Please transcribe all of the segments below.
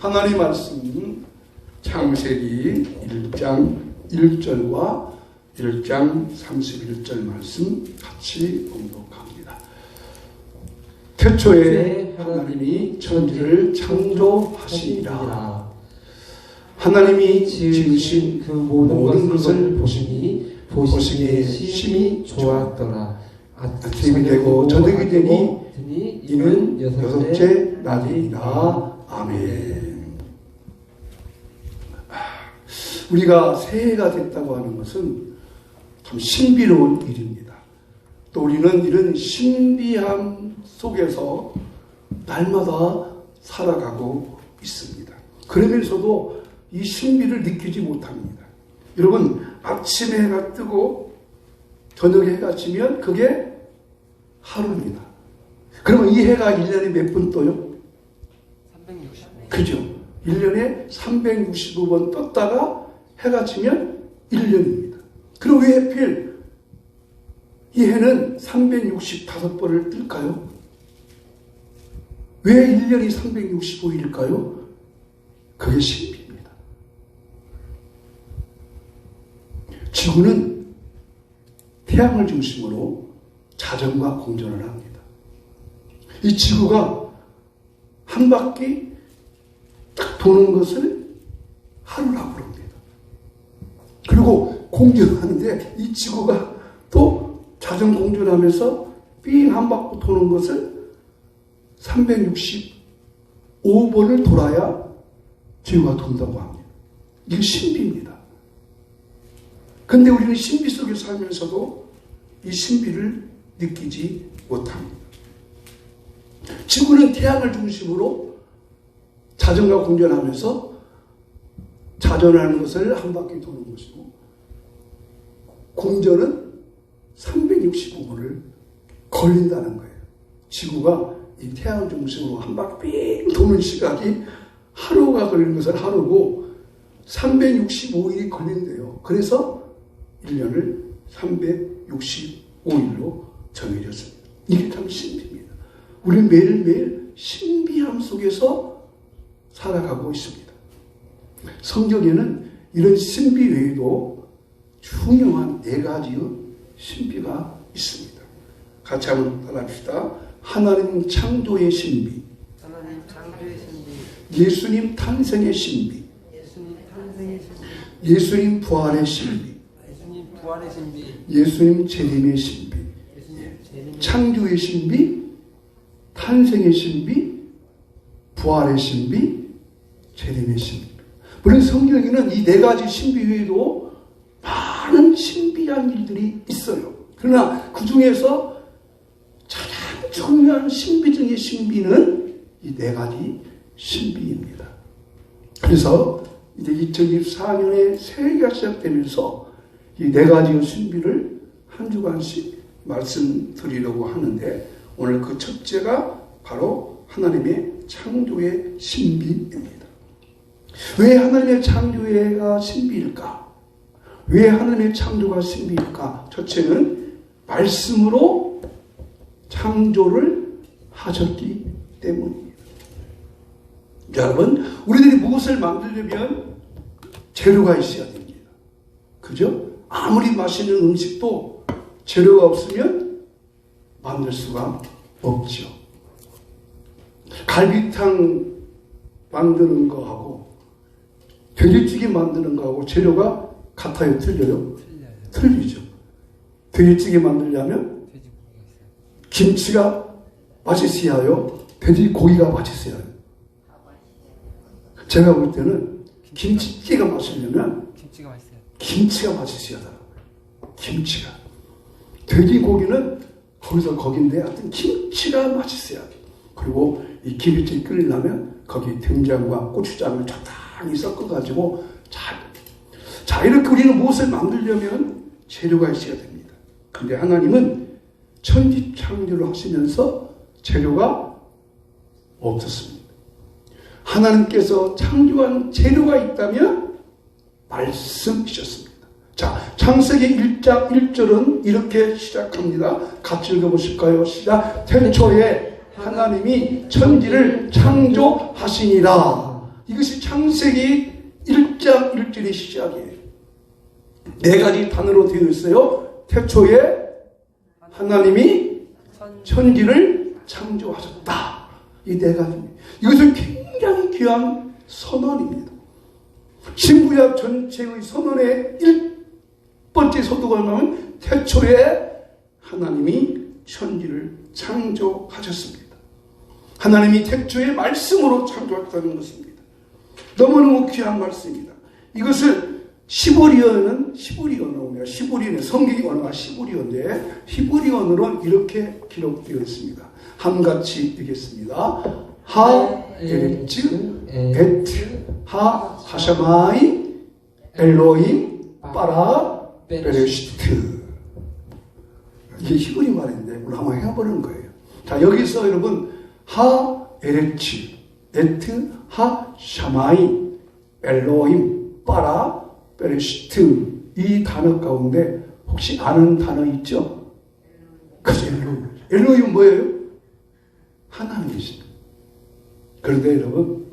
하나님 말씀 창세기 1장 1절과 1장 31절 말씀 같이 봉독합니다. 태초에 하나님이 천지를 창조하시니라. 하나님이 지으신 그 모든 것을 보시기에 심히 좋았더라. 아침이 되고 저녁이 되니 이는 여섯째 날이니라. 아멘. 우리가 새해가 됐다고 하는 것은 참 신비로운 일입니다. 또 우리는 이런 신비함 속에서 날마다 살아가고 있습니다. 그러면서도 이 신비를 느끼지 못합니다. 여러분, 아침에 해가 뜨고 저녁에 해가 지면 그게 하루입니다. 그러면 이 해가 1년에 몇 번 떠요? 365. 그죠? 1년에 365번 떴다가 해가 지면 1년입니다. 그럼 왜 하필 이 해는 365번을 뜰까요? 왜 1년이 365일일까요? 그게 신비입니다. 지구는 태양을 중심으로 자전과 공전을 합니다. 이 지구가 한 바퀴 딱 도는 것을 하루라고 부릅니다. 그리고 공전하는데 이 지구가 또 자전 공전하면서 삥 한 바퀴 도는 것을 365번을 돌아야 지구가 돈다고 합니다. 이게 신비입니다. 근데 우리는 신비 속에 살면서도 이 신비를 느끼지 못합니다. 지구는 태양을 중심으로 자전과 공전하면서 자전하는 것을 한 바퀴 도는 것이고, 공전은 365번을 걸린다는 거예요. 지구가 이 태양을 중심으로 한 바퀴 삥 도는 시각이 하루가 걸리는 것을 하루고 365일이 걸린대요. 그래서 1년을 365일로 정해졌습니다. 이게 참 신비입니다. 우리는 매일매일 신비함 속에서 살아가고 있습니다. 성경에는 이런 신비 외에도 중요한 4가지의 신비가 있습니다. 같이 한번 따라합시다. 하나님 창조의 신비, 하나님 창조의 신비, 예수님 탄생의 신비, 예수님 탄생의 신비, 예수님 부활의 신비, 예수님 부활의 신비, 예수님 재림의 신비, 예수님 재림의 창조의 신비, 탄생의 신비, 부활의 신비, 재림의 신비. 물론 성경에는 이 4가지 신비 외에도 많은 신비한 일들이 있어요. 그러나 그 중에서 가장 중요한 신비 중의 신비는 이 4가지 신비입니다. 그래서 이제 2024년에 새해가 시작되면서 이 4가지의 신비를 한 주간씩 말씀드리려고 하는데, 오늘 그 첫째가 바로 하나님의 창조의 신비입니다. 왜 하나님의 창조가 신비일까? 왜 하나님의 창조가 신비일까? 첫째는 말씀으로 창조를 하셨기 때문입니다. 여러분, 우리들이 무엇을 만들려면 재료가 있어야 됩니다. 그죠? 아무리 맛있는 음식도 재료가 없으면 만들 수가 없죠. 갈비탕 만드는 거하고 돼지찌개 만드는 거하고 재료가 같아요? 틀려요? 틀리죠. 돼지찌개 만들려면 김치가 맛있어야 해요? 돼지고기가 맛있어야 해요? 제가 볼 때는 김치찌개가 맛있려면 김치가 맛있어야 돼요. 김치가. 돼지고기는 거기서 거긴데 하여튼 김치가 맛있어야 돼요. 그리고 이 김치 끓이려면 거기 된장과 고추장을 적당히 섞어가지고 자, 이렇게 우리는 무엇을 만들려면 재료가 있어야 됩니다. 근데 하나님은 천지 창조를 하시면서 재료가 없었습니다. 하나님께서 창조한 재료가 있다면 말씀이셨습니다. 자, 창세기 1장 1절은 이렇게 시작합니다. 같이 읽어보실까요? 시작. 태초에 하나님이 천지를 창조하시니라. 이것이 창세기 1장 1절의 시작이에요. 네 가지 단어로 되어 있어요. 태초에 하나님이 천지를 창조하셨다. 이 네 가지입니다. 이것은 굉장히 귀한 선언입니다. 신구약 전체의 선언의 1번째 서두가 나오면 태초에 하나님이 천지를 창조하셨습니다. 하나님이 태초에 말씀으로 창조했다는 것입니다. 너무너무 귀한 말씀입니다. 이것을 히브리어는 성경의 언어가 히브리어인데 히브리어로 이렇게 기록되어 있습니다. 한같이 읽겠습니다. 하 에레츠 에트 하 하샤마이 엘로임 빠라 베레시트. 이게 히브리 말인데 오늘 한번 해보는 거예요. 자, 여기서 여러분 하 에레츠 에트 하 샤마이 엘로임 빠라 베레시트 이 단어 가운데 혹시 아는 단어 있죠? 그죠? 엘로임. 엘로임은 뭐예요? 하나님이십니다. 그런데 여러분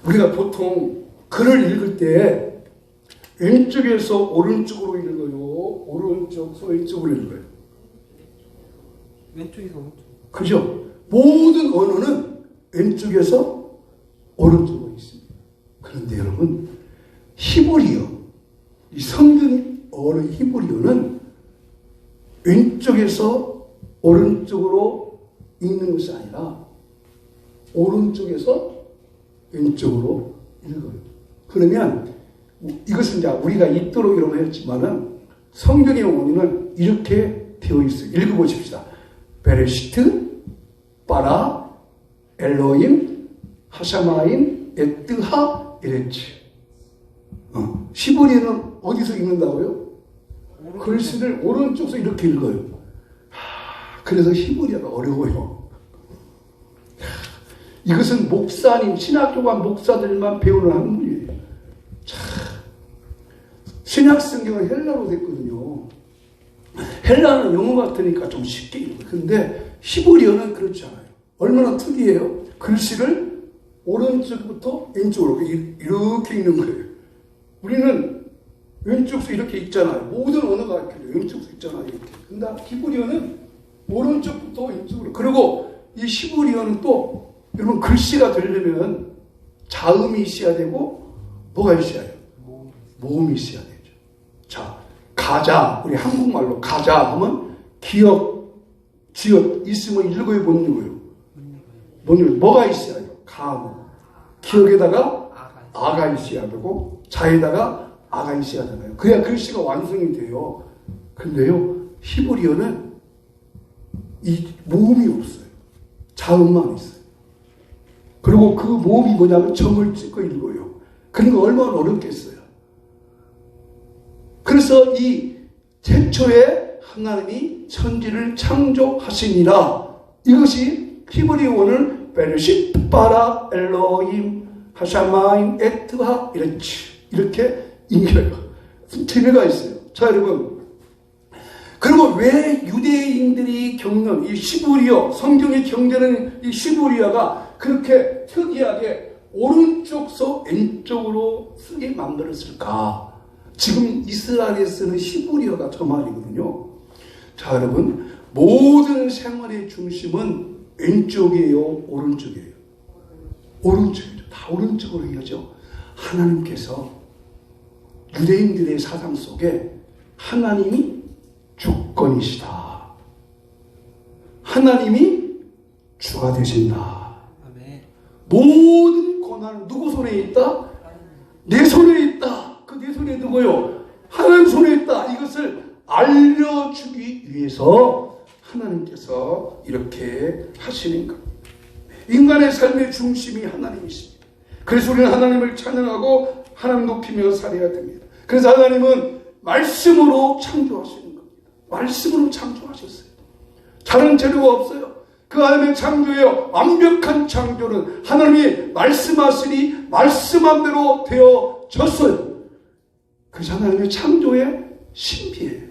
우리가 보통 글을 읽을 때 왼쪽에서 오른쪽으로 읽어요? 오른쪽에서 왼쪽으로 읽어요? 왼쪽에서 오른쪽. 그죠? 모든 언어는 왼쪽에서 오른쪽으로 있습니다. 그런데 여러분 히브리어, 이 성경 언어 히브리어는 왼쪽에서 오른쪽으로 읽는 것이 아니라 오른쪽에서 왼쪽으로 읽어요. 그러면 이것은 이제 우리가 읽도록 이렇게 했지만은 성경의 원인은 이렇게 되어 있어요. 읽어보십시다. 베레시트, 빠라, 엘로임, 하샤마임, 에뜨하, 이랬지. 히브리어는 어디서 읽는다고요? 글씨를 오른쪽에서 이렇게 읽어요. 그래서 히브리어가 어려워요. 이것은 목사님, 신학교관 목사들만 배우는 학문이에요. 신약 성경은 헬라로 됐거든요. 헬라는 영어 같으니까 좀 쉽게 읽어요. 근데 히브리어는 그렇지 않아요. 얼마나 특이해요? 글씨를 오른쪽부터 왼쪽으로 이렇게 읽는 거예요. 우리는 왼쪽에서 이렇게 읽잖아요. 모든 언어가 왼쪽에서 읽잖아요. 이렇게. 근데 히브리어는 오른쪽부터 왼쪽으로. 그리고 이 히브리어는 또 여러분 글씨가 되려면 자음이 있어야 되고 뭐가 있어야 돼요? 모음이 있어야 되죠. 자, 가자. 우리 한국말로 가자 하면 기억, 지읒 있으면 읽어요, 못 읽어요? 못 읽어요. 뭐가 있어야 돼요? 가음. 기억에다가 아가 있어야 되고 자에다가 아가 있어야 되나요? 그래야 글씨가 완성이 돼요. 근데요, 히브리어는 이 모음이 없어요. 자음만 있어요. 그리고 그 모음이 뭐냐면 점을 찍고 읽어요. 그러니까 얼마나 어렵겠어요. 그래서 이 태초에 하나님이 천지를 창조하시니라. 이것이 히브리 원을 베르십 바라 엘로임 하샤마임 에트하 이렇게 읽혀요. 재미가 있어요. 자, 여러분. 그리고 왜 유대인들이 겪는 이 히브리어, 성경이 경계하는 이 히브리어가 그렇게 특이하게 오른쪽서 왼쪽으로 쓰게 만들었을까? 지금 이스라엘에 쓰는 히브리어가 저 말이거든요. 자, 여러분. 모든 생활의 중심은 왼쪽이에요? 오른쪽이에요? 오른쪽이죠. 다 오른쪽으로 이어져. 하나님께서 유대인들의 사상 속에 하나님이 주권이시다. 하나님이 주가 되신다. 아멘. 모든 권한은 누구 손에 있다? 내 손에 있다. 그 내 손에 누구요? 하나님 손에 있다. 이것을 알려주기 위해서 하나님께서 이렇게 하시는 겁니다. 인간의 삶의 중심이 하나님이십니다. 그래서 우리는 하나님을 찬양하고 하나님 높이며 살아야 됩니다. 그래서 하나님은 말씀으로 창조하시는 겁니다. 말씀으로 창조하셨어요. 다른 재료가 없어요. 그 하나님의 창조예요. 완벽한 창조는 하나님이 말씀하시니 말씀한 대로 되어졌어요. 그래서 하나님의 창조의 신비예요.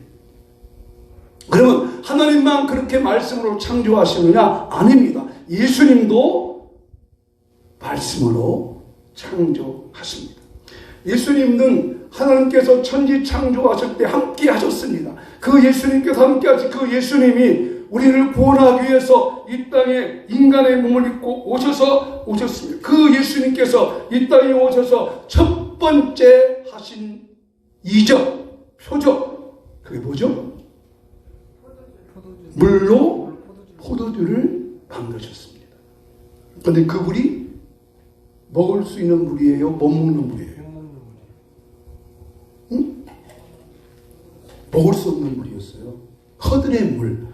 그러면 하나님만 그렇게 말씀으로 창조하시느냐? 아닙니다. 예수님도 말씀으로 창조하십니다. 예수님은 하나님께서 천지 창조하실 때 함께 하셨습니다. 그 예수님께서 함께 하신 그 예수님이 우리를 구원하기 위해서 이 땅에 인간의 몸을 입고 오셨습니다. 그 예수님께서 이 땅에 오셔서 첫 번째 하신 이적, 표적, 그게 뭐죠? 물로 포도주를 만드셨습니다. 그런데 그 물이 먹을 수 있는 물이에요? 못 먹는 물이에요? 응? 먹을 수 없는 물이었어요. 허들의 물.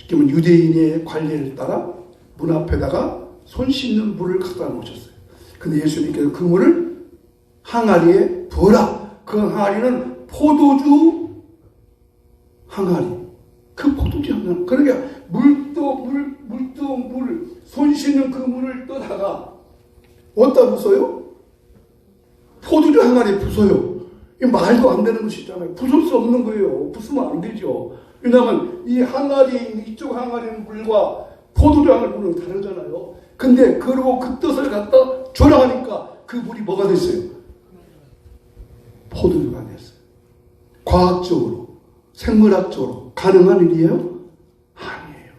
그러면 유대인의 관례를 따라 문 앞에다가 손 씻는 물을 갖다 놓으셨어요. 근데 예수님께서 그 물을 항아리에 부어라. 그 항아리는 포도주 항아리. 그 포도주 항아리. 그러니까 물, 손 씻는 그 물을 떠다가 어디다 부숴요? 포도주 항아리에 부숴요. 이 말도 안 되는 것이잖아요. 부술 수 없는 거예요. 부수면 안 되죠. 왜냐하면 이 항아리, 이쪽 항아리 물과 포도주 항아리 물은 다르잖아요. 근데 그러고 그 뜻을 갖다 조랑하니까 그 물이 뭐가 됐어요? 포도주가 됐어요. 과학적으로, 생물학적으로 가능한 일이에요? 아니에요.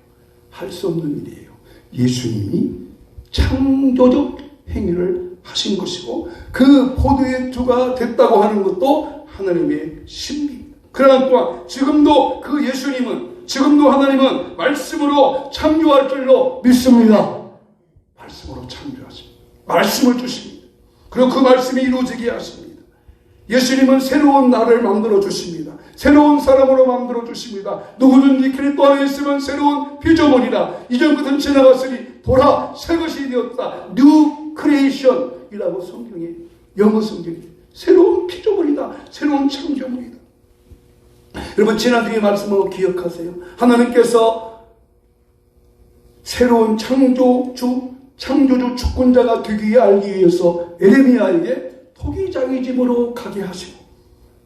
할 수 없는 일이에요. 예수님이 창조적 행위를 하신 것이고 그 포도의 주가 됐다고 하는 것도 하나님의 신비입니다. 그러나 또한 지금도 그 예수님은, 지금도 하나님은 말씀으로 창조할 줄로 믿습니다. 말씀으로 창조하십니다. 말씀을 주십니다. 그리고 그 말씀이 이루어지게 하십니다. 예수님은 새로운 나를 만들어 주십니다. 새로운 사람으로 만들어 주십니다. 누구든지 그리스도 안에 있으면 새로운 피조물이라. 이전 것은 지나갔으니 보라 새 것이 되었다. New Creation이라고 성경에, 영어 성경에 새로운 피조물이다. 새로운 창조물이다. 여러분 지난주에 말씀을 기억하세요. 하나님께서 새로운 창조주 주권자가 되기 알기 위해서 에레미야에게 토기장이 집으로 가게 하시고,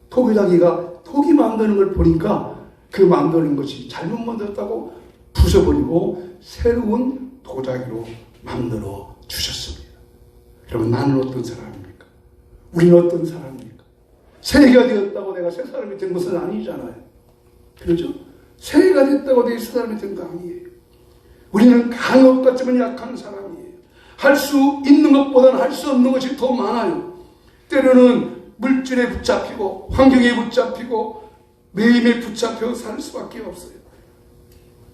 토기장이가 토기 만드는 걸 보니까 그 만드는 것이 잘못 만들었다고 부숴버리고 새로운 도자기로 만들어 주셨습니다. 여러분 나는 어떤 사람입니까? 우리는 어떤 사람입니까? 새해가 되었다고 내가 새 사람이 된 것은 아니잖아요. 그렇죠? 새해가 됐다고 내가 새 사람이 된 거 아니에요. 우리는 강한 것 같지만 약한 사람이에요. 할 수 있는 것보다는 할 수 없는 것이 더 많아요. 때로는 물질에 붙잡히고 환경에 붙잡히고 매임에 붙잡혀 살 수밖에 없어요.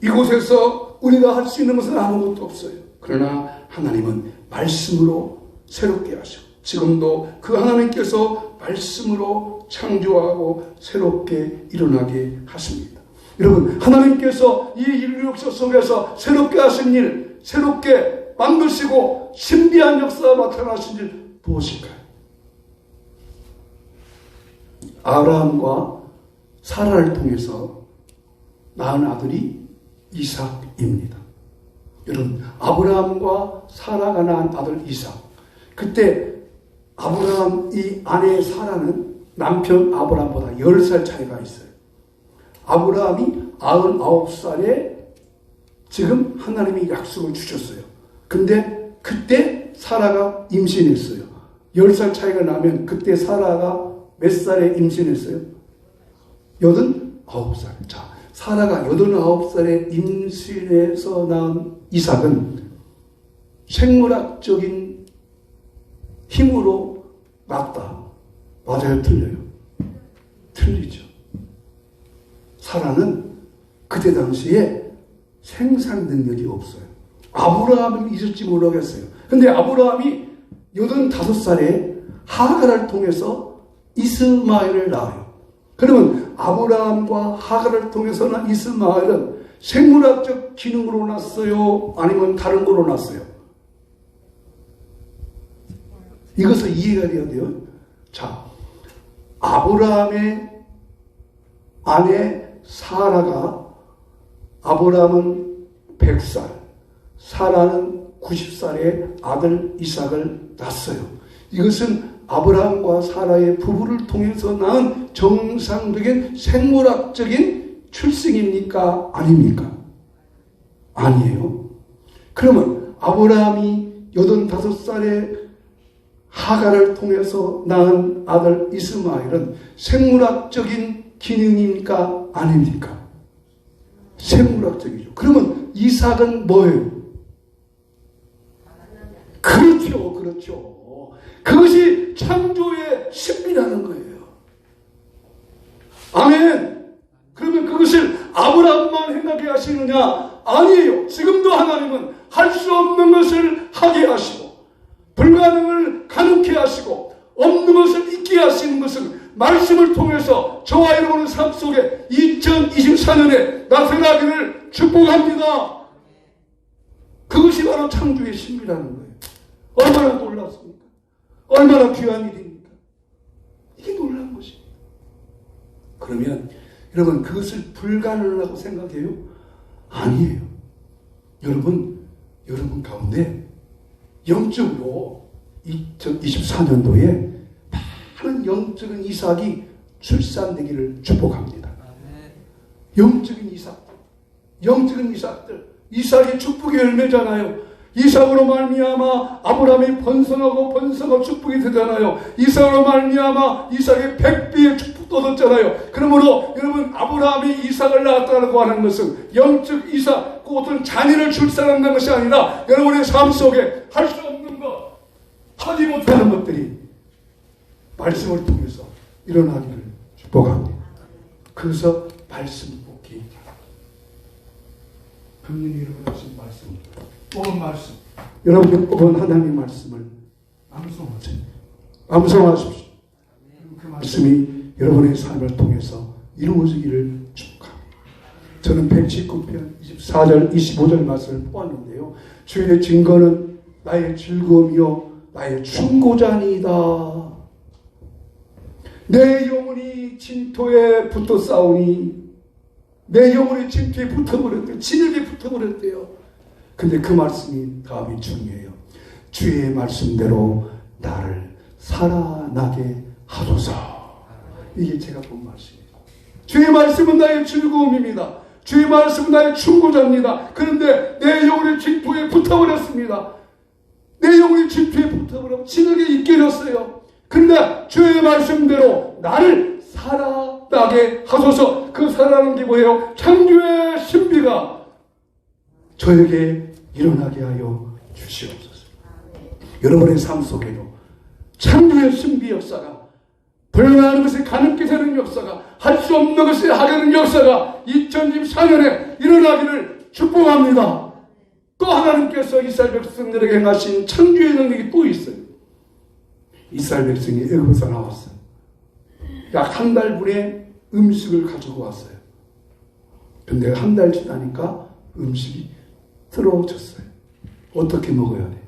이곳에서 우리가 할 수 있는 것은 아무것도 없어요. 그러나 하나님은 말씀으로 새롭게 하시고 지금도 그 하나님께서 말씀으로 창조하고 새롭게 일어나게 하십니다. 여러분 하나님께서 이 인류 역사 속에서 새롭게 하신 일, 새롭게 만드시고 신비한 역사가 나타나신 일 무엇일까요? 아브라함과 사라를 통해서 낳은 아들이 이삭입니다. 여러분 아브라함과 사라가 낳은 아들 이삭, 그때 아브라함 이 아내 사라는 남편 아브라함보다 10살 차이가 있어요. 아브라함이 99살에 지금 하나님이 약속을 주셨어요. 근데 그때 사라가 임신했어요. 10살 차이가 나면 그때 사라가 몇 살에 임신했어요? 89살. 자, 사라가 89살에 임신해서 낳은 이삭은 생물학적인 힘으로 낳았다. 맞아요? 틀려요? 틀리죠. 사라는 그때 당시에 생산 능력이 없어요. 아브라함이 있을지 모르겠어요. 근데 아브라함이 85살에 하갈을 통해서 이스마엘을 낳아요. 그러면 아브라함과 하갈을 통해서 난 이스마엘은 생물학적 기능으로 났어요? 아니면 다른 거로 났어요? 이것을 이해가 돼야 돼요. 자, 아브라함의 아내 사라가, 아브라함은 100살, 사라는 90살에 아들 이삭을 낳았어요. 이것은 아브라함과 사라의 부부를 통해서 낳은 정상적인 생물학적인 출생입니까? 아닙니까? 아니에요. 그러면 아브라함이 85살에 하갈을 통해서 낳은 아들 이스마엘은 생물학적인 기능입니까? 아닙니까? 생물학적이죠. 그러면 이삭은 뭐예요? 그렇죠, 그렇죠. 그것이 창조의 신비라는 거예요. 아멘. 그러면 그것을 아브라함만 행하게 하시느냐? 아니에요. 지금도 하나님은 할 수 없는 것을 하게 하시고 불가능을 가능케 하시고 없는 것을 있게 하시는 것은 말씀을 통해서 저와 여러분의 삶 속에 2024년에 나타나기를 축복합니다. 그것이 바로 창조의 신비라는 거예요. 얼마나 놀랐습니까? 얼마나 귀한 일입니까? 이게 놀라운 것입니다. 그러면 여러분 그것을 불가능하다고 생각해요? 아니에요. 여러분 가운데 영적으로 2024년도에 많은 영적인 이삭이 출산되기를 축복합니다. 영적인 이삭들, 이삭이 축복의 열매잖아요. 이삭으로 말미암아 아브라함이 번성하고 축복이 되잖아요. 이삭으로 말미암아 이삭의 100배의 축복도 얻었잖아요. 그러므로 여러분 아브라함이 이삭을 낳았다고 하는 것은 영적 이삭, 그 어떤 자녀를 출산한다는 것이 아니라 여러분의 삶 속에 할 수 없는 것, 하지 못하는 것들이 말씀을 통해서 일어나기를 축복합니다. 그래서 말씀 뽑기. 분명히 여러분 하신 말씀, 뽑은 말씀, 여러분이 뽑은 하나님의 말씀을 암송하세요. 암송하십시오. 그 말씀이 여러분의 삶을 통해서 이루어지기를 축복합니다. 저는 119편 24절 25절 말씀을 보았는데요. 주의 증거는 나의 즐거움이요 나의 충고자니이다. 내 영혼이 진토에 붙어 싸우니 내 영혼이 진토에 붙어버렸대요. 진흙에 붙어버렸대요. 근데 그 말씀이 다음이 중요해요. 주의 말씀대로 나를 살아나게 하소서. 이게 제가 본 말씀이에요. 주의 말씀은 나의 즐거움입니다. 주의 말씀은 나의 충고자입니다. 그런데 내 영혼이 진토에 붙어버렸습니다. 내 영혼이 진토에 붙어버려 진흙에 이끌렸어요. 근데 주의 말씀대로 나를 살아나게 하소서. 그 살아나는 게 뭐예요? 창조의 신비가 저에게 일어나게 하여 주시옵소서. 여러분의 삶 속에도 창조의 신비 역사가, 불가능한 것이 가능케 되는 역사가, 할 수 없는 것이 하게 되는 역사가 2024년에 일어나기를 축복합니다. 또 하나님께서 이스라엘 백성들에게 행하신 창조의 능력이 또 있어요. 이스라엘 백성이 애굽에서 나왔어요. 약 한 달분의 음식을 가지고 왔어요. 근데 한 달 지나니까 음식이 틀어졌어요. 어떻게 먹어야 돼?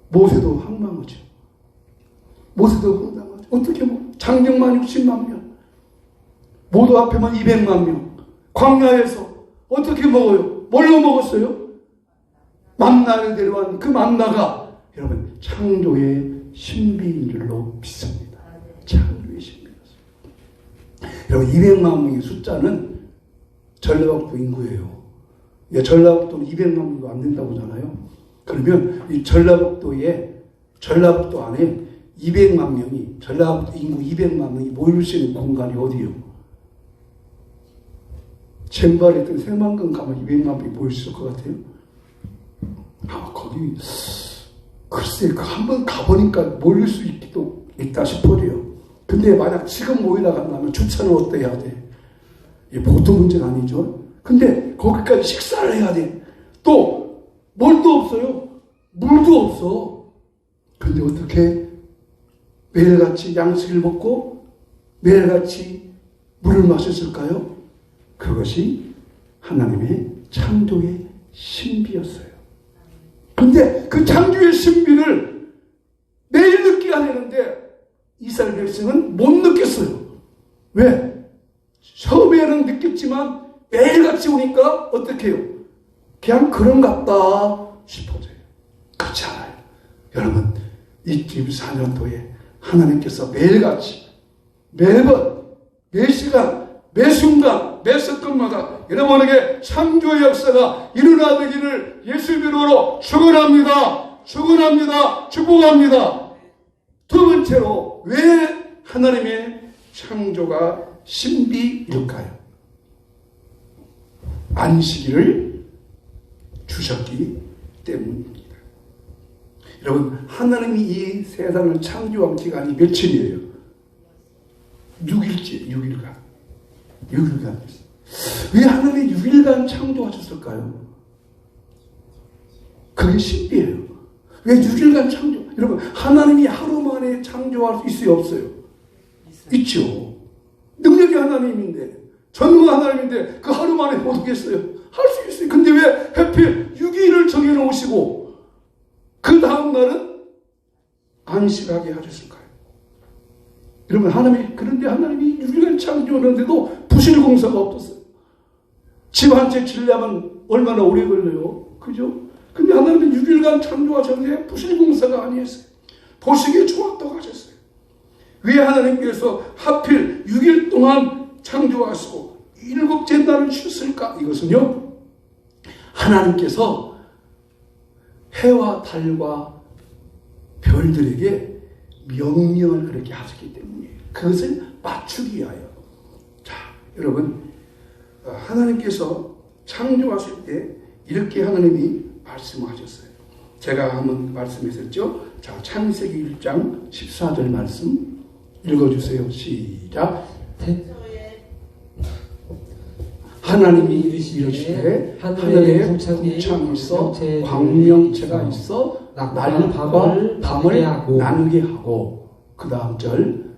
모세도 황망하죠. 어떻게 먹어? 장정만 60만 명, 모두 앞에만 200만 명, 광야에서 어떻게 먹어요? 뭘로 먹었어요? 만나를 데려온 그 만나가 여러분 창조의 신비인 줄로 믿습니다. 창조의 신비였어요. 여러분 200만 명의 숫자는 전라북도 인구예요. 전라북도 200만 명도 안 된다고 하잖아요. 그러면 이 전라북도 안에 200만 명이, 전라북도 인구 200만 명이 모일 수 있는 공간이 어디예요? 젠발했던 새만금 가면 200만 명이 모일 수 있을 것 같아요. 거기 글쎄 한번 가보니까 모일 수 있기도 있다 싶어요. 근데 만약 지금 모이라고 한다면 주차는 어때야 돼? 이게 보통 문제가 아니죠. 근데 거기까지 식사를 해야 돼. 또 뭘도 없어요. 물도 없어. 근데 어떻게 매일같이 양식을 먹고 매일같이 물을 마셨을까요? 그것이 하나님의 창조의 신비였어요. 근데 그 창조의 신비를 매일 느끼게 하려는데 이스라엘 백성은 못 느꼈어요. 왜? 처음에는 느꼈지만 매일같이 오니까 어떻게 해요? 그냥 그런갑다 싶어져요. 그렇지 않아요. 여러분 2024년도에 하나님께서 매일같이 매번 매시간 매순간 매서건마다 여러분에게 창조의 역사가 일어나기를 예수 이름으로 축원합니다. 축복합니다. 번째로 왜 하나님의 창조가 신비일까요? 안식일을 주셨기 때문입니다. 여러분, 하나님이 이 세상을 창조한 기간이 며칠이에요? 6일째, 6일간. 6일간. 왜 하나님이 6일간 창조하셨을까요? 그게 신비예요. 왜 6일간 창조? 여러분, 하나님이 하루 만에 창조할 수 있어요, 없어요? 있죠. 능력이 하나님인데, 전능한 하나님인데, 그 하루 만에 못 하겠어요? 할 수 있어요. 근데 왜 하필 6일을 정해놓으시고, 그 다음날은 안식하게 하셨을까요? 여러분, 그런데 하나님이 6일간 창조하는데도 부실공사가 없었어요. 집 한 채 지으려면 얼마나 오래 걸려요? 그죠? 근데 하나님은 6일간 창조하셨는데 부실공사가 아니었어요. 보시기에 좋았다고 하셨어요. 왜 하나님께서 하필 6일 동안 창조하시고 7째 날을 쉬었을까? 이것은요, 하나님께서 해와 달과 별들에게 명령을 그렇게 하셨기 때문이에요. 그것을 맞추기 위하여. 자, 여러분, 하나님께서 창조하실 때 이렇게 하나님이 말씀하셨어요. 제가 한번 말씀했었죠. 자, 창세기 1장 14절 말씀 읽어주세요. 시작. 하나님이 이르시되 하늘에 북창이 있어 광명체가 있어 낮과 밤을 나누게 하고, 그 다음 절,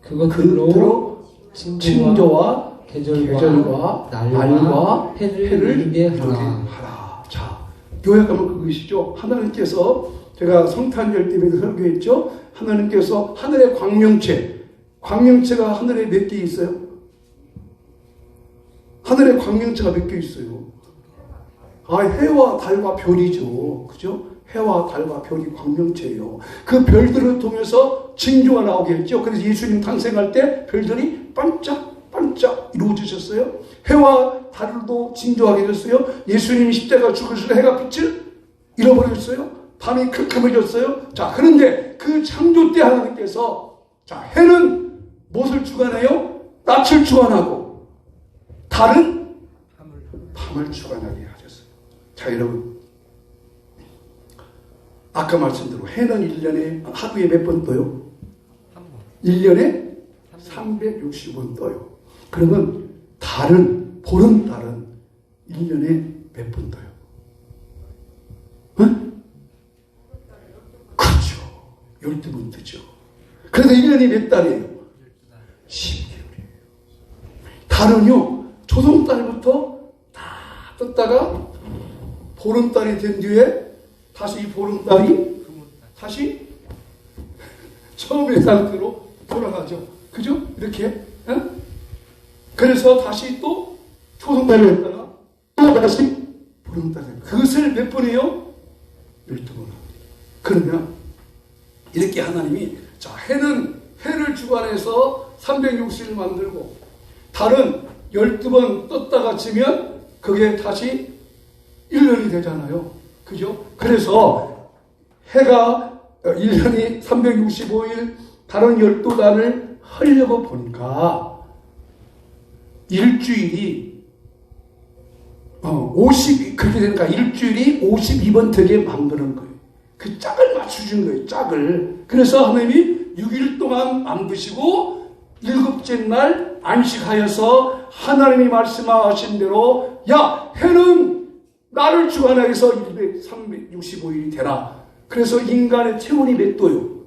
그것들로 징조와 계절과 날과 해를 이루게 하라. 자, 요약하면 그것이죠. 하나님께서, 제가 성탄절 때에도 설교했죠. 하나님께서 하늘의 광명체가 하늘에 몇 개 있어요? 하늘에 광명체가 몇 개 있어요? 해와 달과 별이죠. 그죠? 해와 달과 별이 광명체예요. 그 별들을 통해서 징조가 나오겠죠. 그래서 예수님 탄생할 때 별들이 반짝반짝 이루어지셨어요. 해와 달도 징조하게 됐어요. 예수님이 십자가 죽으실 해가 빛을 잃어버렸어요. 밤이 캄캄해졌어요. 자, 그런데 그 창조 때 하나님께서, 자, 해는 무엇을 주관해요? 낯을 주관하고, 달은 밤을 주관하게 하셨어요. 자, 여러분, 아까 말씀대로 해는 1년에 하루에 몇 번 떠요? 1년에 360번 떠요. 그러면 달은, 보름달은 1년에 몇 번 떠요? 응? 그렇죠. 12번 뜨죠. 그래서 1년이 몇 달이에요? 12개월이에요. 달은요, 조성달부터 다 떴다가 보름달이 된 뒤에 다시 이 보름달이 다시 처음의 상태로 돌아가죠. 그죠? 이렇게. 어? 그래서 다시 또 초성달을 했다가 또 다시 보름달이. 그것을 몇 번이요? 12번. 그러면 이렇게 하나님이, 자, 해를 주관해서 360일 만들고, 달은 12번 떴다가 지면 그게 다시 1년이 되잖아요. 그죠? 그래서 해가 1년이 365일, 달은 12단을 하려고 보니까 일주일이 그렇게 되니까 일주일이 52번 되게 만드는 거예요. 그 짝을 맞춰준 거예요. 짝을. 그래서 하나님이 6일 동안 만드시고 7째 날 안식하여서 하나님이 말씀하신 대로, 야, 해는 나를 주관하기 위해서 365일이 되라. 그래서 인간의 체온이 몇 도요?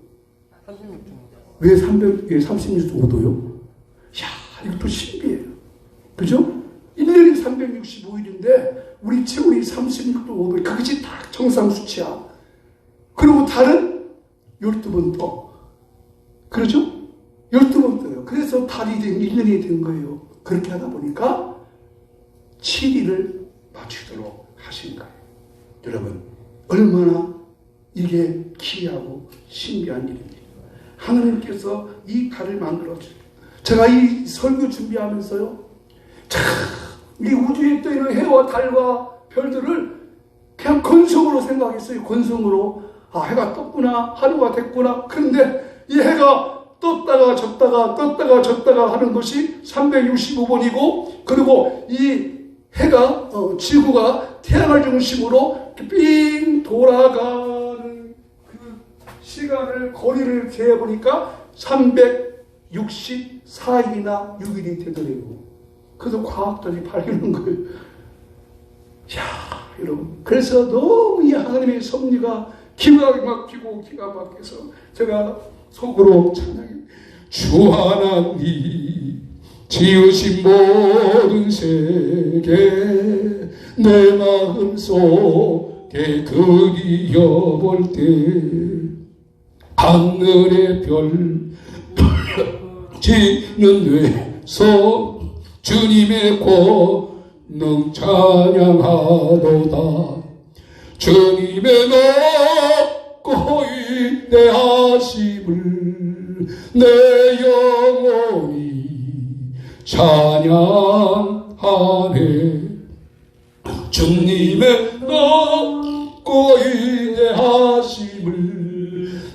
36도. 왜 36도요? 야, 이것도 신비해요. 그죠? 1년이 365일인데 우리 체온이 36도 5도, 그것이 다 정상 수치야. 그리고 달은 12번 떠. 그렇죠? 12번 떠요. 그래서 달이 된 1년이 된 거예요. 그렇게 하다 보니까 7일을 맞추도록 하신 거예요. 여러분, 얼마나 이게 기이하고 신비한 일입니다. 하나님께서 이 달을 만들어주세요. 제가 이 설교 준비하면서요, 이 우주에 떠있는 해와 달과 별들을 그냥 건성으로 생각했어요. 건성으로. 해가 떴구나, 하루가 됐구나. 그런데 해가 떴다가 졌다가 하는 것이 365번이고, 그리고 이 해가 지구가 태양을 중심으로 삥 돌아가는 그 시간을 거리를 재보니까 364일이나 6일이 되더래요. 그래서 과학자들이 발견한 거예요. 야, 여러분, 그래서 너무 이 하나님의 섭리가 기가 막혀서 제가 속으로 찬양해. 주 하나님 지으신 모든 세계 내 마음속에 그리워볼 때 하늘의 별 지는 외서 주님의 권능 찬양하도다. 주님의 높고 위대하심을 내 영혼이 찬양하네. 주님의 높고 위대하심을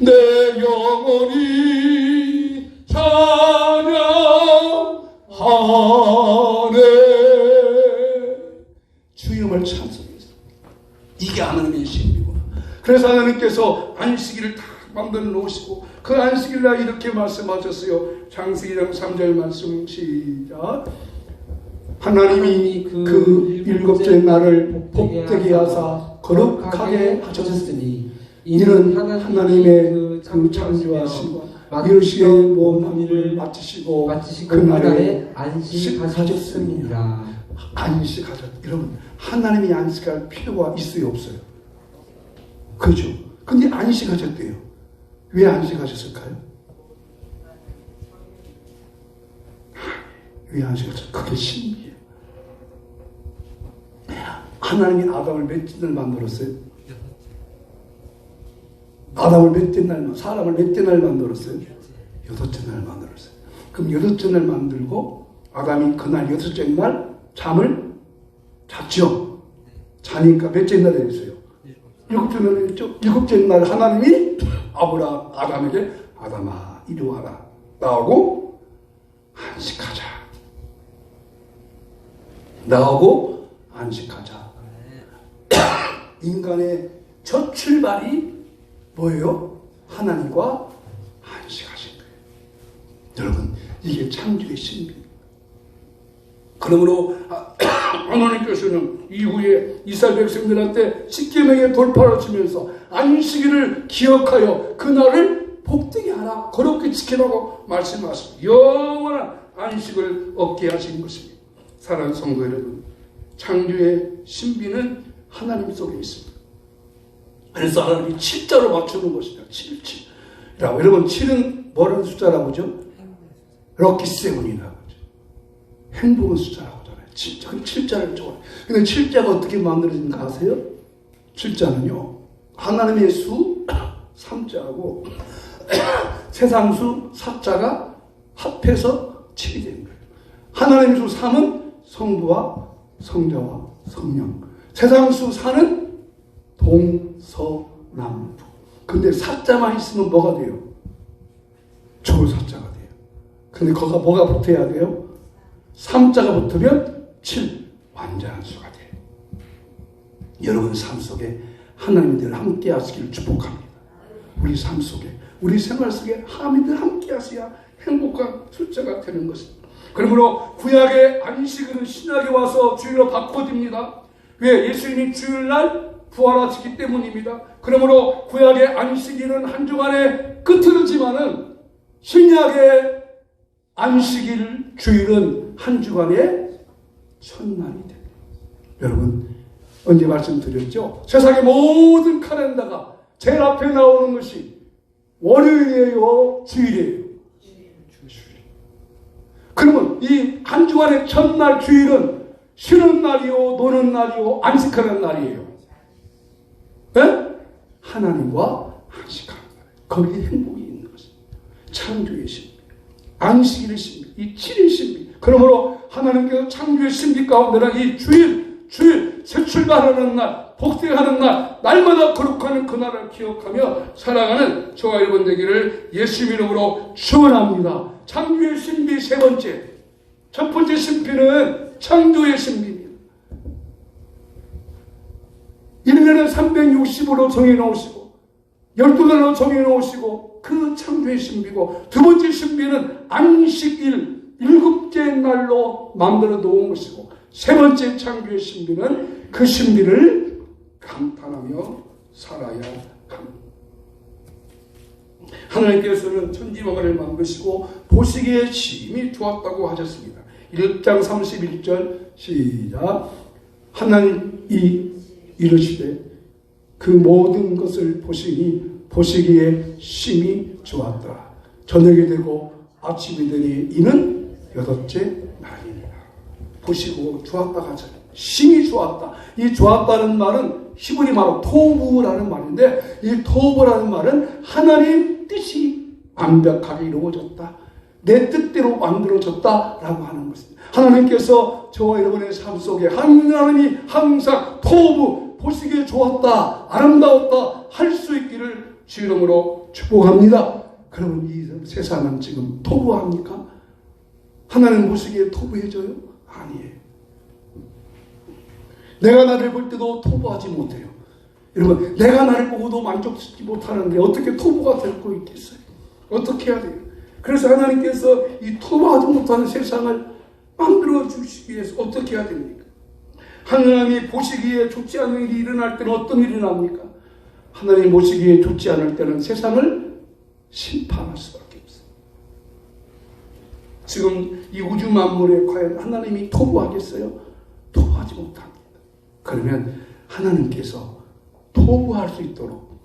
내 영혼이 찬양하네. 주님을 찬송해서 이게 하나님의 신비구나. 그래서 하나님께서 안식일을 다 만들어 놓으시고 그 안식일날 이렇게 말씀하셨어요. 창세기 1장 3절 말씀 시작. 하나님이 그 일곱째 날을 복되게 하사 거룩하게 하셨으니 이는 하나님의 그 창조하심과 이르시게 모든 일을 마치시고 그날에 안식하셨습니다. 여러분, 하나님이 안식할 필요가 있어요, 없어요? 그죠? 근데 안식하셨대요. 왜 안식하셨을까요? 왜 안식하셨을까요? 그게 신기해요. 하나님이 아담을 몇째 날 만들었어요? 아담을 몇째 날, 사람을 몇째 날 만들었어요? 여섯째 날 만들었어요. 그럼 여섯째 날 만들고 아담이 그날 여섯째 날 잠을 잤죠. 자니까 몇째 날에 있어요? 일곱째 날에 있죠. 일곱째 날 하나님이 아담에게 아담아 이리 와라 나오고 안식하자. 나오고 안식하자. 인간의 첫 출발이 뭐예요? 하나님과 안식하신 거예요. 여러분, 이게 창조의 신비. 그러므로 하나님께서는 이후에 이스라엘 백성들한테 십계명에 돌파를 주면서 안식일을 기억하여 그날을 복되게 하라, 거룩히 지키라고 말씀하십니다. 영원한 안식을 얻게 하신 것입니다. 사랑하는 성도 여러분, 창조의 신비는 하나님 속에 있습니다. 그래서 하나님이 7자로 맞추는 것입니다. 7라고. 여러분, 7은 뭐라는 숫자라고 하죠? 럭키 세븐이라고 하죠. 행복은 숫자라고 하잖아요. 7자를 좋아해요. 근데 7자가 어떻게 만들어진가 아세요? 7자는요, 하나님의 수 3자하고 세상수 4자가 합해서 7이 되는 거예요. 하나님의 수 3은 성부와 성자와 성령. 세상수 4는 동서남북. 근데 4자만 있으면 뭐가 돼요? 조사자가 돼요. 근데 거기가 뭐가 붙어야 돼요? 3자가 붙으면 7, 완전한 수가 돼요. 여러분 삶 속에 하나님이 늘 함께 하시기를 축복합니다. 우리 삶 속에, 우리 생활 속에 하나님이 늘 함께 하셔야 행복한 숫자가 되는 것입니다. 그러므로 구약의 안식일은 신약에 와서 주일로 바꿔집니다. 왜? 예수님이 주일날 부활하시기 때문입니다. 그러므로 구약의 안식일은 한 주간의 끝이지만은 신약의 안식일 주일은 한 주간의 첫날이 됩니다. 여러분, 언제 말씀드렸죠? 세상의 모든 카렌다가 제일 앞에 나오는 것이 월요일이에요, 주일이에요? 그러면 이 한 주간의 첫날 주일은 쉬는 날이요, 노는 날이요, 안식하는 날이에요. 네? 하나님과 안식하는 날. 거기에 행복이 있는 것입니다. 창조의 신비, 안식일의 신비, 이 7일 신비. 그러므로 하나님께서 창조의 신비 가운데는 이 주일, 새 출발하는 날, 복생하는 날, 날마다 거룩하는 그날을 기억하며 살아가는 저와 여러분 되기를 예수 이름으로 축원합니다. 창조의 신비 세 번째, 첫 번째 신비는 창조의 신비입니다. 1년은 360으로 정해놓으시고 12달로 정해놓으시고 그 창조의 신비고, 두 번째 신비는 안식일 7째 날로 만들어 놓은 것이고, 세 번째 창조의 신비는 그 신비를 감탄하며 살아야 합니다. 하나님께서는 천지만물을 만드시고 보시기에 심히 좋았다고 하셨습니다. 1장 31절 시작. 하나님이 이르시되 그 모든 것을 보시니 보시기에 심히 좋았더라. 저녁이 되고 아침이 되니 이는 8째 날이니라. 보시고 좋았다가 하잖아요. 심히 좋았다. 이 좋았다는 말은 히브리 말로 토부라는 말인데, 이 토부라는 말은 하나님 뜻이 완벽하게 이루어졌다, 내 뜻대로 만들어졌다라고 하는 것입니다. 하나님께서 저와 여러분의 삶 속에 하나님이 항상 토부, 보시기에 좋았다, 아름다웠다 할 수 있기를 주 이름으로 축복합니다. 그러면 이 세상은 지금 토부합니까? 하나님 보시기에 토부해져요? 아니에요. 내가 나를 볼 때도 토부하지 못해요. 여러분, 내가 나를 보고도 만족스럽지 못하는데 어떻게 토부가 될 거 있겠어요? 어떻게 해야 돼요? 그래서 하나님께서 이 토부하지 못하는 세상을 만들어 주시기 위해서 어떻게 해야 됩니까? 하나님이 보시기에 좋지 않은 일이 일어날 때는 어떤 일이 납니까? 하나님 보시기에 좋지 않을 때는 세상을 심판할 수밖에 없어요. 지금 이 우주 만물에 과연 하나님이 토부하겠어요? 토부하지 못합니다. 그러면 하나님께서 토부할 수 있도록,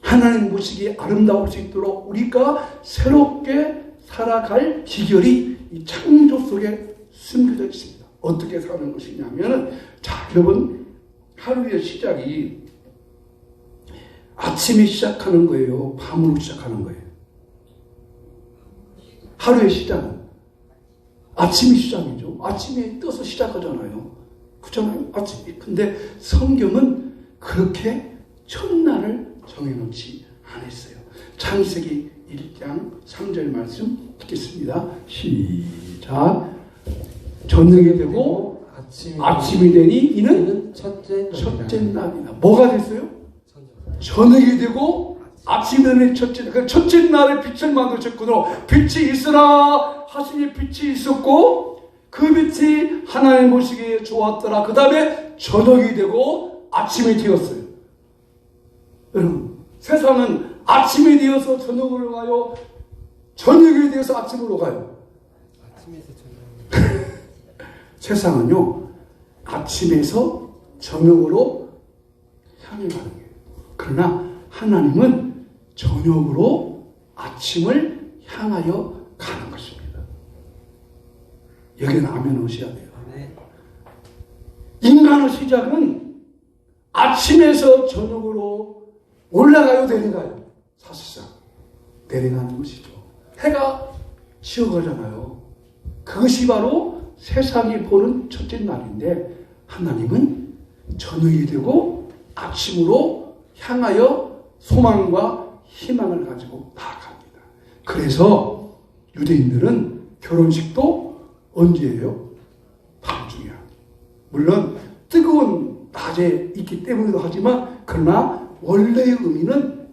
하나님 보시기에 아름다울 수 있도록 우리가 새롭게 살아갈 비결이 이 창조 속에 숨겨져 있습니다. 어떻게 사는 것이냐면, 자, 여러분, 하루의 시작이 아침에 시작하는 거예요? 밤으로 시작하는 거예요? 하루의 시작은 아침이 시작이죠. 아침에 떠서 시작하잖아요. 그렇잖아요? 아침에. 근데 성경은 그렇게 첫날을 정해놓지 않았어요. 창세기 1장 3절 말씀 듣겠습니다. 시작. 저녁이 되고 아침이 되니 이는 첫째 날이다. 뭐가 됐어요? 저녁이 되고 아침이 되니 첫째 날. 첫째 날에 빛을 만드셨거든요. 빛이 있으라 하시니 빛이 있었고, 그 빛이 하나님 보시기에 좋았더라. 그 다음에 저녁이 되고 아침이 되었어요. 여러분, 세상은 아침이 되어서 저녁으로 가요? 저녁이 되어서 아침으로 가요? 아침에서 저녁. 세상은요, 아침에서 저녁으로 향해 가는 거예요. 그러나 하나님은 저녁으로 아침을 향하여 가는 것입니다. 여기는 아멘 오셔야 돼요. 네. 인간의 시작은 아침에서 저녁으로 올라가요, 내려가요? 사실상 내려가는 것이죠. 해가 지어가잖아요. 그것이 바로 세상이 보는 첫째 날인데, 하나님은 저녁이 되고 아침으로 향하여 소망과 희망을 가지고 나아갑니다. 그래서 유대인들은 결혼식도 언제예요? 밤중에 합니다. 물론 뜨거운 낮에 있기 때문이기도 하지만, 그러나 원래의 의미는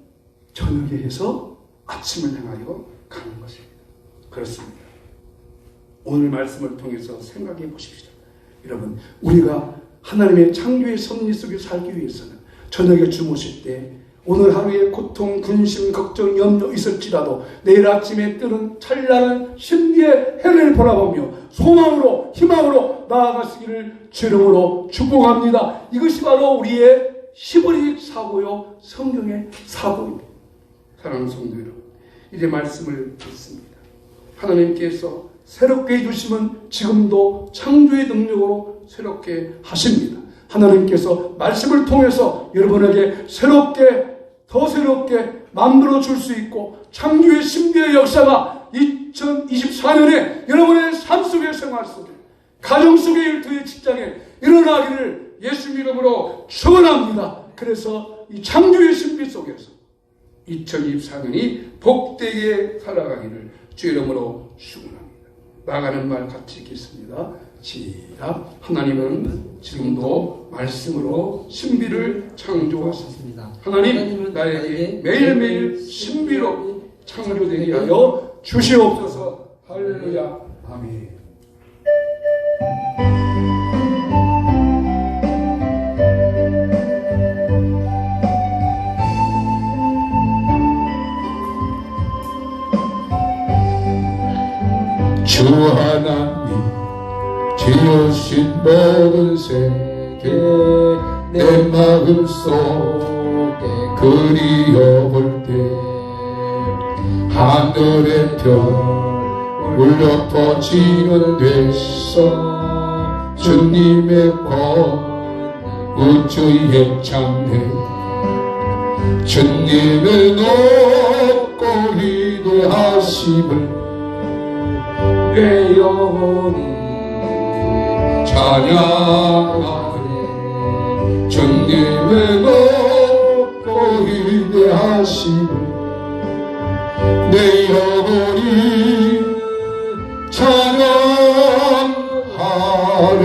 저녁에 해서 아침을 향하여 가는 것입니다. 그렇습니다. 오늘 말씀을 통해서 생각해 보십시오. 여러분, 우리가 하나님의 창조의 섭리 속에 살기 위해서는 저녁에 주무실 때 오늘 하루의 고통, 근심, 걱정, 염려 있을지라도 내일 아침에 뜨는 찬란한 신비의 해를 바라보며 소망으로, 희망으로 나아가시기를 주 이름으로 축복합니다. 이것이 바로 우리의 히브리 사고요, 성경의 사고입니다. 사랑하는 성도 여러분, 이제 말씀을 듣습니다. 하나님께서 새롭게 해주시면 지금도 창조의 능력으로 새롭게 하십니다. 하나님께서 말씀을 통해서 여러분에게 새롭게, 더 새롭게 만들어 줄 수 있고, 창조의 신비의 역사가 2024년에 여러분의 삶 속의 생활 속에, 가정 속의 일터의 직장에 일어나기를 예수 이름으로 축원합니다. 그래서 이 창조의 신비 속에서 2024년이 복되게 살아가기를 주 이름으로 축원합니다. 나가는 말 같이 읽겠습니다. 시작. 하나님은 지금도 말씀으로 신비를 창조하셨습니다. 하나님 나에게 매일매일 신비로 창조되게 하여 주시옵소서. 할렐루야. 아멘. 주 하나님 지으신 모든 세계 내 마음속에 그리워볼 때 하늘의 별 울려 퍼지는 데서 주님의 권 우주의 창대 주님의 높고 위대하심을 내 영혼이 찬양하네. 주님의 높고 위대하심을 내 영혼이 찬양하네.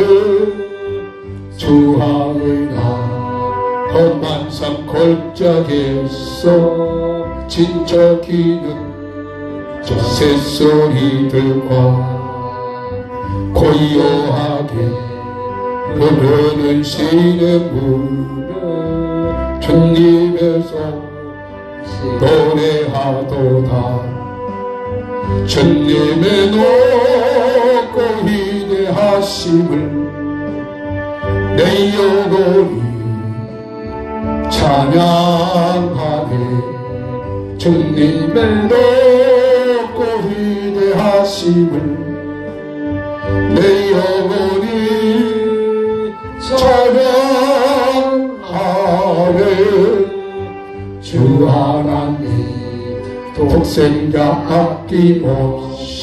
주하의 나 험한 삶 골짜기에서 진척이는 저 새소리들과 고요하게 흐르는 시냇물을 주님에서 노래하도다. 주님의 높고 위대하심을 내 영혼이 찬양하네. 주님의 높고 위대하심을 내 영혼이 찬양하네. 주 하나님 독생자 아낌없이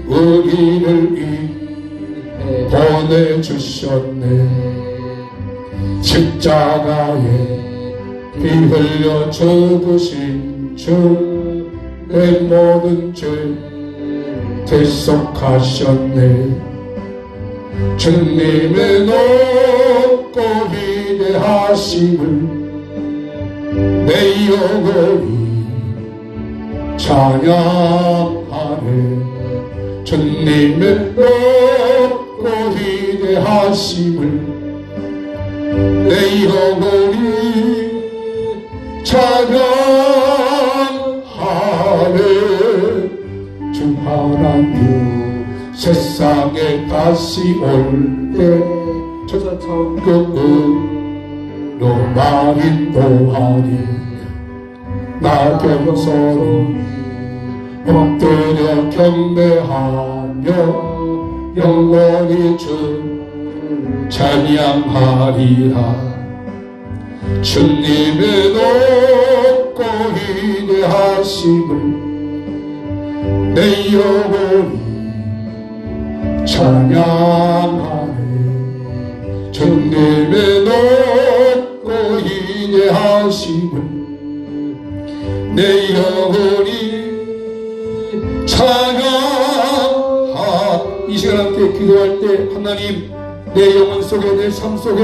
우리를 위해 보내주셨네. 십자가에 피 흘려 죽으신 주 내 모든 죄 대속하셨네. 주님의 높고 위대하심을 내 영혼이 찬양하네. 주님의 높고 위대하심을 내 영혼이 찬양하네. 주 하나님 세상에 다시 올 때 천국으로 날 인도하리. 나 겸손히 엎드려 경배하며 영원히 주 찬양하리라. 주님의 높고 위대하심을 내 영혼이 찬양하네. 주님의 높고 위대하심을 내 영혼이 찬양하. 이 시간 함께 기도할 때 하나님 내 영혼 속에 내 삶 속에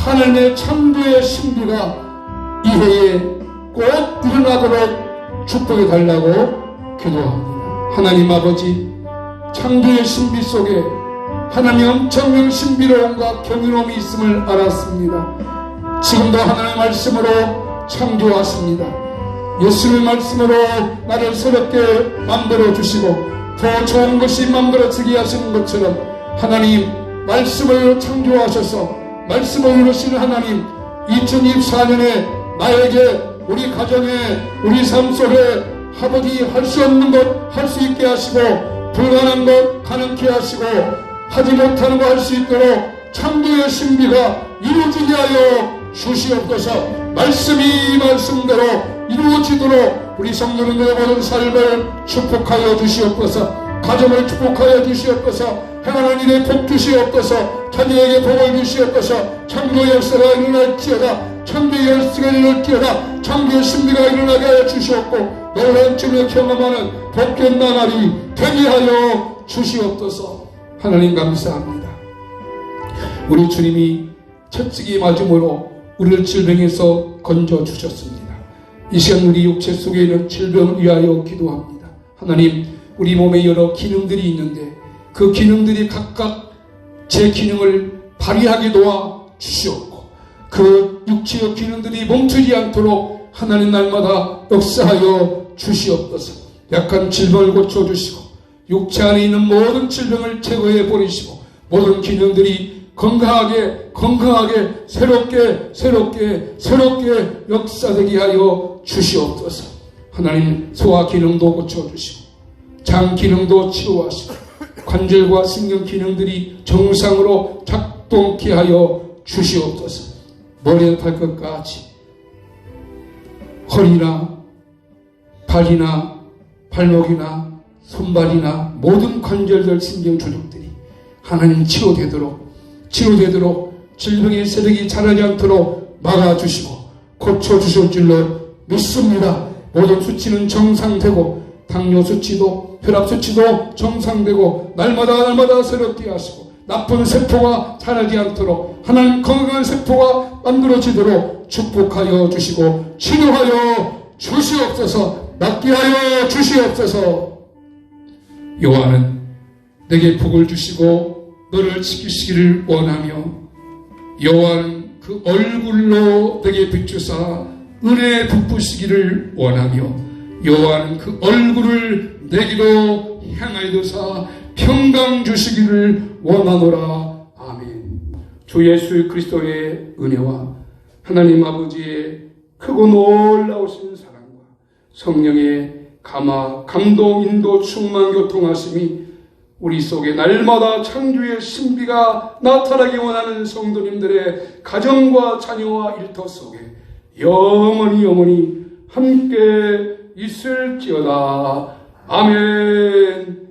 하나님의 창조의 신비가 이 해에 꼭 일어나도록 축복해 달라고 기도합니다. 하나님 아버지 창조의 신비 속에 하나님의 엄청난 신비로움과 경이로움이 있음을 알았습니다. 지금도 하나님의 말씀으로 창조하십니다. 예수님의 말씀으로 나를 새롭게 만들어 주시고 더 좋은 것이 만들어지게 하시는 것처럼 하나님 말씀을 창조하셔서 말씀을 이루시는 하나님 2024년에 나에게 우리 가정에 우리 삶 속에 아버지 할 수 없는 것 할 수 있게 하시고 불가능한 것 가능케 하시고 하지 못하는 거 할 수 있도록 창조의 신비가 이루어지게 하여 주시옵소서. 말씀이 말씀대로 이루어지도록 우리 성도님들의 모든 삶을 축복하여 주시옵소서. 가정을 축복하여 주시옵소서. 행하는 일에 복 주시옵소서. 자녀에게 복을 주시옵소서. 창조의 역사가 일어날지어다. 창조의 역사가 일어날지어다. 창조의 신비가 일어나게 하여 주시옵고 놀라운 주님을 경험하는 복된 나날이 되게 하여 주시옵소서. 하나님 감사합니다. 우리 주님이 채찍이 맞음으로 우리를 질병에서 건져 주셨습니다. 이 시간 우리 육체 속에 있는 질병을 위하여 기도합니다. 하나님, 우리 몸에 여러 기능들이 있는데 그 기능들이 각각 제 기능을 발휘하게 도와 주시옵고 그 육체의 기능들이 멈추지 않도록 하나님 날마다 역사하여 주시옵소서. 약한 질병을 고쳐주시고 육체 안에 있는 모든 질병을 제거해 버리시고 모든 기능들이 건강하게 새롭게 역사되게 하여 주시옵소서. 하나님, 소화 기능도 고쳐주시고 장 기능도 치유하시고 관절과 신경 기능들이 정상으로 작동케 하여 주시옵소서. 머리에서 발끝까지 허리나 발이나 발목이나 손발이나 모든 관절들 신경 조직들이 하나님 치료되도록 질병의 세력이 자라지 않도록 막아주시고 고쳐주실 줄로 믿습니다. 모든 수치는 정상되고 당뇨 수치도 혈압 수치도 정상되고 날마다 새롭게 하시고 나쁜 세포가 자라지 않도록 하나님 건강한 세포가 만들어지도록 축복하여 주시고 치료하여 주시옵소서. 낫게 하여 주시옵소서. 여호와는 내게 복을 주시고 너를 지키시기를 원하며 여호와는 그 얼굴로 내게 비추사 은혜 베푸시기를 원하며 여호와는 그 얼굴을 내게로 향하여 두사 평강 주시기를 원하노라. 아멘. 주 예수 그리스도의 은혜와 하나님 아버지의 크고 놀라우신 사랑과 성령의 감화, 감동, 인도, 충만, 교통하심이 우리 속에 날마다 창조의 신비가 나타나기 원하는 성도님들의 가정과 자녀와 일터 속에 영원히 함께 있을지어다. 아멘.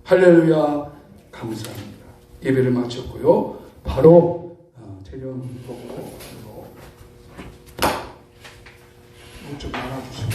할렐루야. 감사합니다. 예배를 마쳤고요. 바로 재정 복으로 좀 나눠주시고